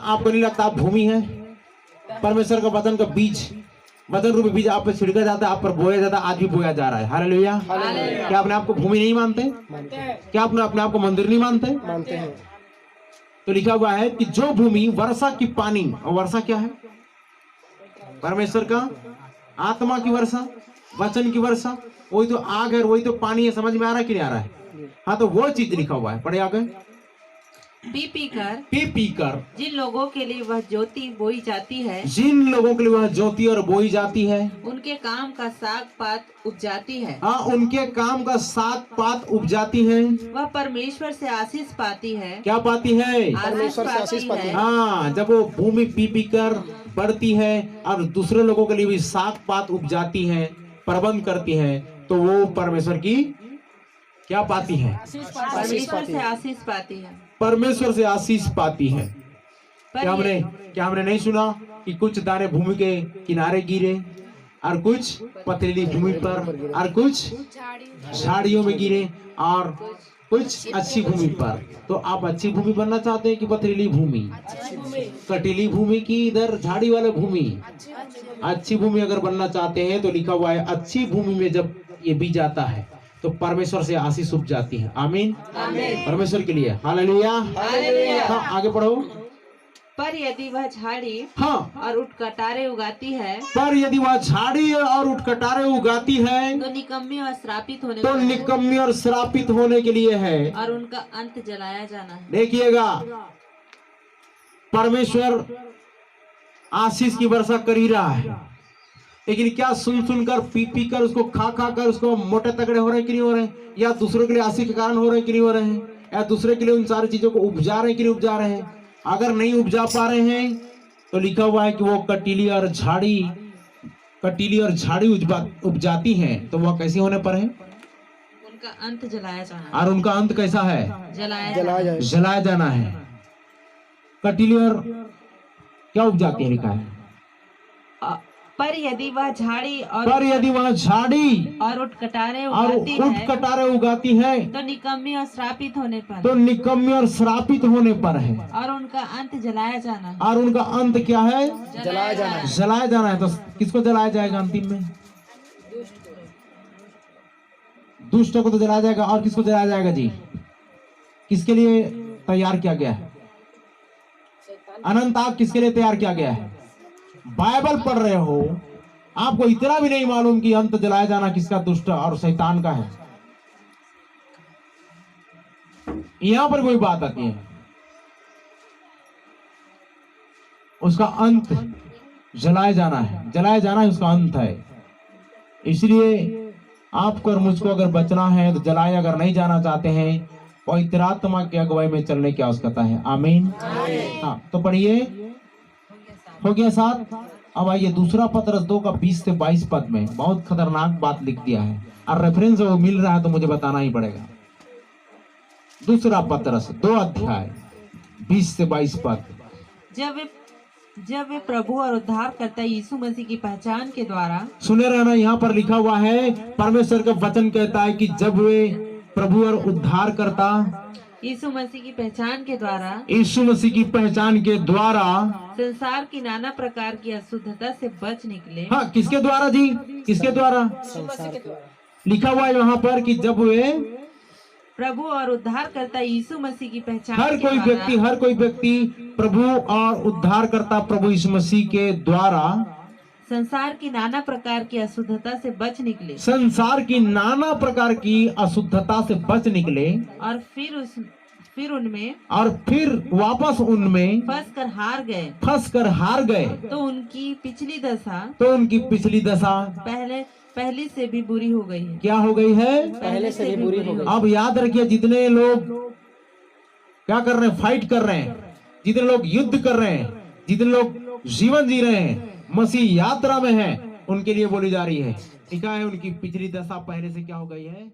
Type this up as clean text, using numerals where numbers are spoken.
आपको नहीं लगता आप भूमि है? परमेश्वर का वचन का बीज, वचन रूपी बीज आप पे छिड़का जाता है, आप पर बोया जाता है, आज भी बोया जा रहा है। हालेलुया। क्या अपने आप को भूमि नहीं मानते? क्या अपने आप को मंदिर नहीं मानते? मानते हैं। तो लिखा हुआ है कि जो भूमि वर्षा की पानी, और वर्षा क्या है? परमेश्वर का आत्मा की वर्षा, वचन की वर्षा, वही तो आग है, वही तो पानी है। समझ में आ रहा है कि नहीं आ रहा है? हाँ, तो वो चीज लिखा हुआ है, पढ़े आगे। पी कर जिन लोगों के लिए वह ज्योति बोई जाती है, जिन लोगों के लिए वह ज्योति और बोई जाती है, उनके काम का साग पात उपजाती है। हाँ, उनके काम का साग पात उपजाती है। वह परमेश्वर से आशीष पाती है। क्या पाती है? परमेश्वर से आशीष पाती है। हाँ, जब वो भूमि पी कर बढ़ती है और दूसरे लोगों के लिए भी साग पात उपजाती है, प्रबंध करती है, तो वो परमेश्वर की क्या पाती है? परमेश्वर से आशीष पाती है। परमेश्वर से आशीष पाती है। क्या हमने नहीं सुना कि कुछ दाने भूमि के किनारे गिरे और कुछ पथरीली भूमि पर और कुछ झाड़ियों में गिरे और कुछ अच्छी भूमि पर? तो आप अच्छी भूमि बनना चाहते हैं कि पथरीली भूमि, कटीली भूमि की इधर झाड़ी वाले भूमि? अच्छी भूमि अगर बनना चाहते हैं तो लिखा हुआ है अच्छी भूमि में जब ये बीज आता है तो परमेश्वर से आशीष उग जाती है। आमीन। परमेश्वर के लिए हालेलुया। हाँ, आगे पढ़ो। पर यदि वह झाड़ी हाँ, और उठ कटारे उगाती है, पर यदि वह झाड़ी और उठ कटारे उगाती है तो निकम्मी और श्रापित होने तो निकम्मी और श्रापित होने के लिए है, और उनका अंत जलाया जाना है। देखिएगा, परमेश्वर आशीष की वर्षा कर ही रहा है, लेकिन क्या सुन कर पी कर उसको खा कर उसको मोटे तगड़े हो रहे हैं कि नहीं हो रहे हैं? या दूसरों के लिए आशीष के कारण हो रहे हैं कि नहीं हो रहे हैं? या दूसरे के लिए उन सारी चीजों को उपजा रहे हैं कि नहीं उपजा रहे हैं? अगर नहीं उपजा पा रहे हैं तो लिखा हुआ है कि वो कटीली और झाड़ी उपजाती हैं, तो वह कैसी होने पर है? उनका अंत जलाया जाना। और उनका अंत कैसा है? जलाया जाना है। कटीली और क्या उपजाती है? लिखा है पर यदि वह झाड़ी और उठ कटारे उगाती है तो निकम्मी और श्रापित होने पर है, और उनका अंत जलाया जाना। और उनका अंत क्या है? जलाया जाना है। तो किसको जलाया जाएगा अंतिम में? दुष्टों को तो जलाया जाएगा। और किसको जलाया जाएगा जी? किसके लिए तैयार किया गया है? अनंत आग किसके लिए तैयार किया गया है? बाइबल पढ़ रहे हो, आपको इतना भी नहीं मालूम कि अंत जलाया जाना किसका? दुष्ट और शैतान का है। यहां पर कोई बात आती है, उसका अंत जलाया जाना है। जलाया जाना है, उसका अंत है। इसलिए आपको और मुझको अगर बचना है तो जलाए अगर नहीं जाना चाहते हैं, पवित्र आत्मा की अगुवाई में चलने की आवश्यकता है। आमीन। हाँ, तो पढ़िए। हो गया 7। अब आइए दूसरा पत्रस 2 का 20 से 22 पद में बहुत खतरनाक बात लिख दिया है, और रेफरेंस वो मिल रहा है तो मुझे बताना ही पड़ेगा। दूसरा पत्रस 2 अध्याय 20 से 22 पद। जब वे प्रभु और उद्धारकर्ता यीशु मसीह की पहचान के द्वारा, सुने रहना, यहाँ पर लिखा हुआ है, परमेश्वर का वचन कहता है कि जब वे प्रभु और उद्धारकर्ता यीशु मसीह की पहचान के द्वारा संसार की नाना प्रकार की अशुद्धता से बच निकले। हाँ, किसके द्वारा जी? किसके द्वारा? लिखा हुआ है वहाँ पर कि जब वे प्रभु और उद्धारकर्ता यीशु मसीह की पहचान हर कोई व्यक्ति प्रभु और उद्धारकर्ता प्रभु यीशु मसीह के द्वारा संसार की नाना प्रकार की अशुद्धता से बच निकले। संसार की नाना प्रकार की अशुद्धता से बच निकले, और फिर उनमें वापस उनमें फंस कर हार गए। तो उनकी पिछली दशा पहले से भी बुरी हो गई है। क्या हो गई है? पहले से भी बुरी हो गई। अब याद रखिए, जितने लोग क्या कर रहे हैं? फाइट कर रहे हैं, जितने लोग युद्ध कर रहे हैं, जितने लोग जीवन जी रहे हैं, मसीह यात्रा में हैं, उनके लिए बोली जा रही है। लिखा है उनकी पिछली दशा पहले से क्या हो गई है?